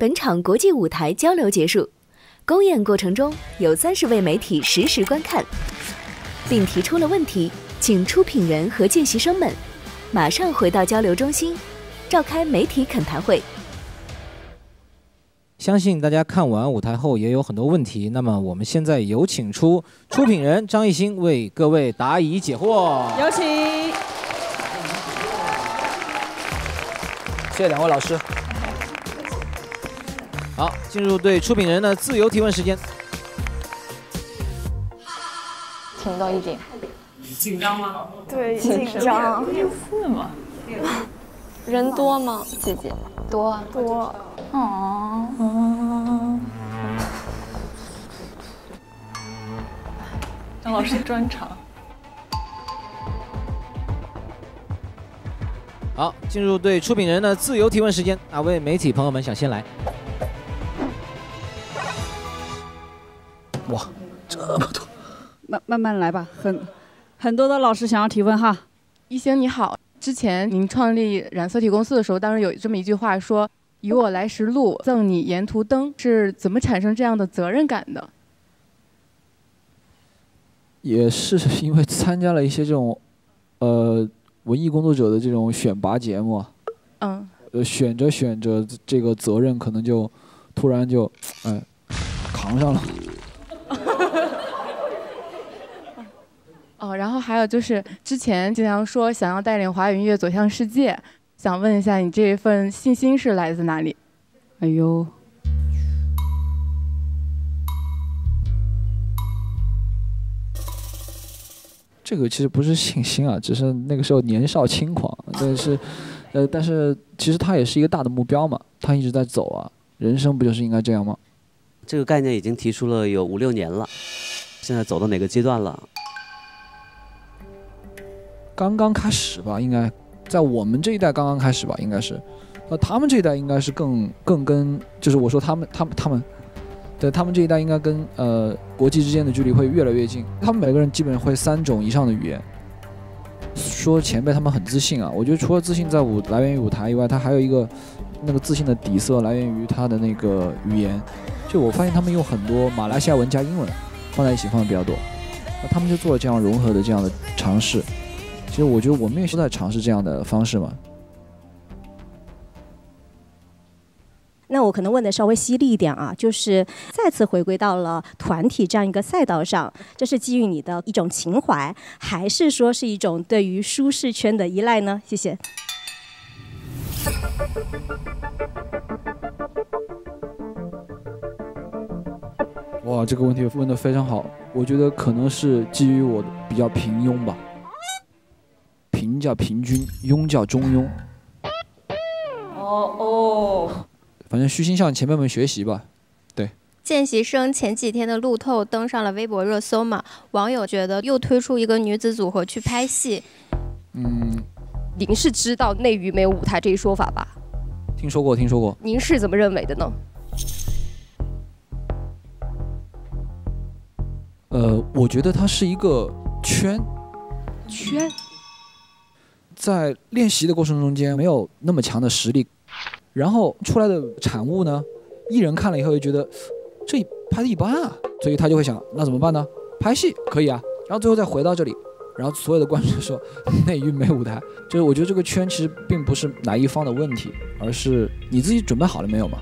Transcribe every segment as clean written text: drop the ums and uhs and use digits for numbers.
本场国际舞台交流结束，公演过程中有30位媒体实时观看，并提出了问题，请出品人和见习生们马上回到交流中心，召开媒体恳谈会。相信大家看完舞台后也有很多问题，那么我们现在有请出品人张艺兴为各位答疑解惑。有请。谢谢2位老师。好，进入对出品人的自由提问时间。请动一点。紧张吗？对，紧张。4吗？人多吗？姐姐多啊。多。张老师专场。好，进入对出品人的自由提问时间。哪位媒体朋友们想先来？哇，这么多！慢慢来吧，很多的老师想要提问哈。一星你好，之前您创立染色体公司的时候，当时有这么一句话说：“与我来时路，赠你沿途灯。”是怎么产生这样的责任感的？也是因为参加了一些这种，文艺工作者的这种选拔节目，选着这个责任可能就突然就，扛上了。然后还有就是之前经常说想要带领华语音乐走向世界，想问一下你这份信心是来自哪里？哎呦，这个其实不是信心啊，只是那个时候年少轻狂。但是其实它也是一个大的目标嘛，它一直在走啊。人生不就是应该这样吗？这个概念已经提出了有5、6年了，现在走到哪个阶段了？刚刚开始吧，应该在我们这一代刚刚开始吧，应该是，他们这一代应该是更跟，就是我说他们，对他们这一代应该跟国际之间的距离会越来越近。他们每个人基本上会3种以上的语言。说前辈他们很自信啊，我觉得除了自信来源于舞台以外，他还有一个那个自信的底色来源于他的那个语言。就我发现他们用很多马来西亚文加英文放在一起放的比较多，他们就做了这样融合的这样的尝试。其实我觉得我们也是在尝试这样的方式嘛。那我可能问的稍微犀利一点啊，就是再次回归到了团体这样一个赛道上，这是基于你的一种情怀，还是说是一种对于舒适圈的依赖呢？谢谢。哇，这个问题问得非常好，我觉得可能是基于我比较平庸吧。平叫平均，庸叫中庸。反正虚心向前辈们学习吧。对。见习生前几天的路透登上了微博热搜嘛，网友觉得又推出一个女子组合去拍戏。您是知道内娱没有舞台这一说法吧？听说过。您是怎么认为的呢？我觉得它是一个圈。在练习的过程中间没有那么强的实力，然后出来的产物呢，艺人看了以后就觉得这拍的一般啊，所以他就会想那怎么办呢？拍戏可以啊，然后最后再回到这里，然后所有的观众说内娱没舞台，就是我觉得这个圈其实并不是哪一方的问题，而是你自己准备好了没有嘛。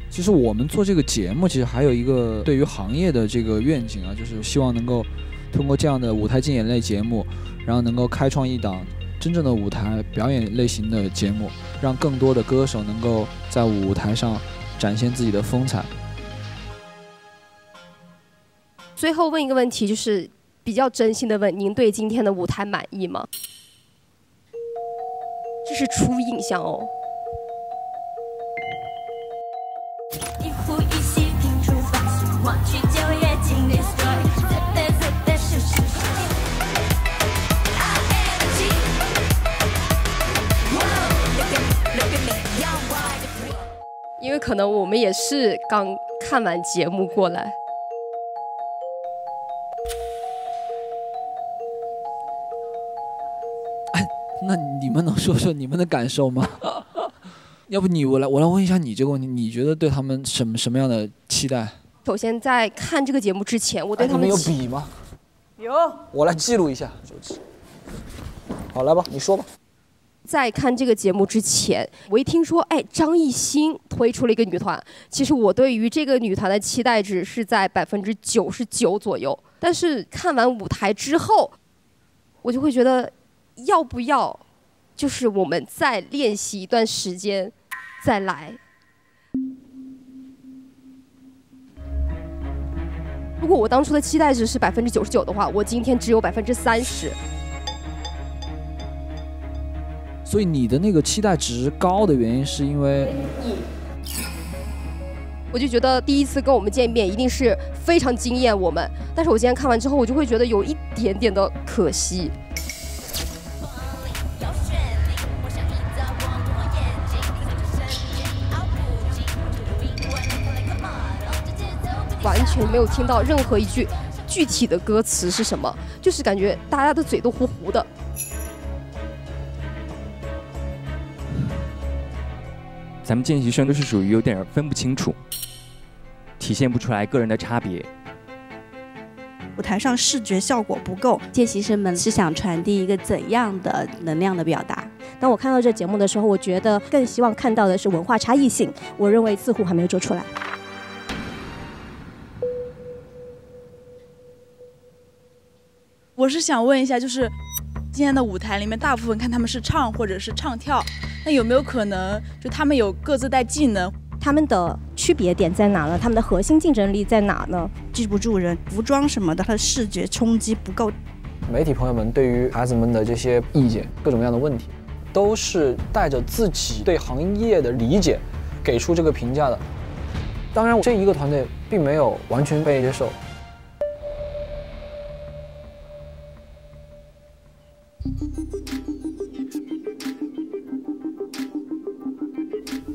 其实我们做这个节目其实还有一个对于行业的这个愿景啊，就是希望能够通过这样的舞台竞演类节目，然后能够开创一档真正的舞台表演类型的节目，让更多的歌手能够在舞台上展现自己的风采。最后问一个问题，就是比较真心的问，您对今天的舞台满意吗？这是初印象哦。一呼一吸拼出发型，忘去旧夜经典 story， 在是事实。因为可能我们也是刚看完节目过来。那你们能说说你们的感受吗？要不我来问一下你这个问题，你觉得对他们什么样的期待？首先在看这个节目之前，我对他们你们有笔吗？有，我来记录一下。好，来吧，你说吧。在看这个节目之前，我一听说，哎，张艺兴推出了一个女团，其实我对于这个女团的期待值是在99%左右。但是看完舞台之后，我就会觉得，要不要，就是我们再练习一段时间，再来。如果我当初的期待值是99%的话，我今天只有30%。所以你的那个期待值高的原因是因为，我就觉得第一次跟我们见面一定是非常惊艳我们，但是我今天看完之后，我就会觉得有一点点的可惜。完全没有听到任何一句具体的歌词是什么，就是感觉大家的嘴都糊糊的。咱们见习生都是属于有点分不清楚，体现不出来个人的差别。舞台上视觉效果不够，见习生们是想传递一个怎样的能量的表达？当我看到这节目的时候，我觉得更希望看到的是文化差异性，我认为似乎还没有做出来。我是想问一下，就是今天的舞台里面，大部分看他们是唱或者是唱跳，那有没有可能就他们有各自带技能？他们的区别点在哪呢？他们的核心竞争力在哪呢？记不住人，服装什么的，它的视觉冲击不够。媒体朋友们对于孩子们的这些意见、各种各样的问题，都是带着自己对行业的理解给出这个评价的。当然，这一个团队并没有完全被接受。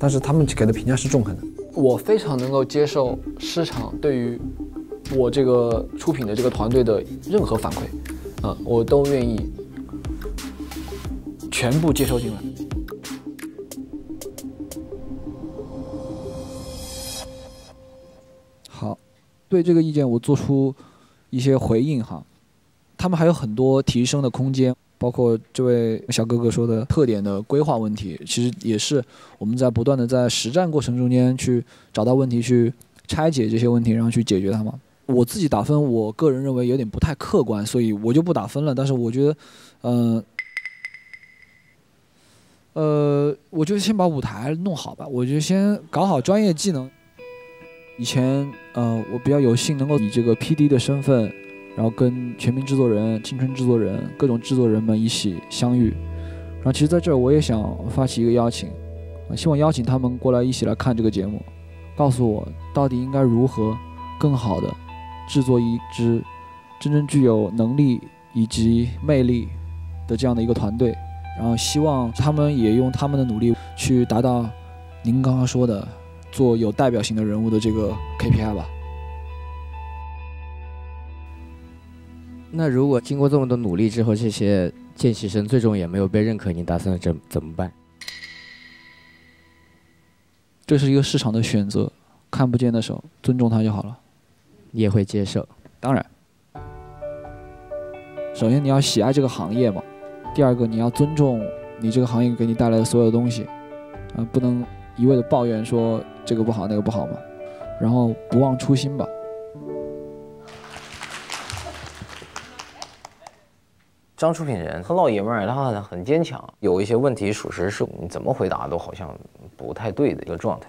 但是他们给的评价是中肯的，我非常能够接受市场对于我这个出品的这个团队的任何反馈，我都愿意全部接受进来。好，对这个意见我做出一些回应哈，他们还有很多提升的空间。包括这位小哥哥说的特点的规划问题，其实也是我们在不断的在实战过程中间去找到问题，去拆解这些问题，然后去解决它嘛。我自己打分，我个人认为有点不太客观，所以我就不打分了。但是我觉得，我就先把舞台弄好吧，我就先搞好专业技能。以前我比较有幸能够以这个 PD 的身份。然后跟全民制作人、青春制作人、各种制作人们一起相遇，然后其实在这儿我也想发起一个邀请，希望邀请他们过来一起来看这个节目，告诉我到底应该如何更好的制作一支真正具有能力以及魅力的这样的一个团队，然后希望他们也用他们的努力去达到您刚刚说的做有代表性的人物的这个 KPI 吧。那如果经过这么多努力之后，这些见习生最终也没有被认可，你打算怎么办？这是一个市场的选择，看不见的手，尊重它就好了。你也会接受？当然。首先你要喜爱这个行业嘛，第二个你要尊重你这个行业给你带来的所有东西，不能一味的抱怨说这个不好那个不好嘛，然后不忘初心吧。张出品人很老爷们儿，他很坚强，有一些问题属实是你怎么回答都好像不太对的一个状态。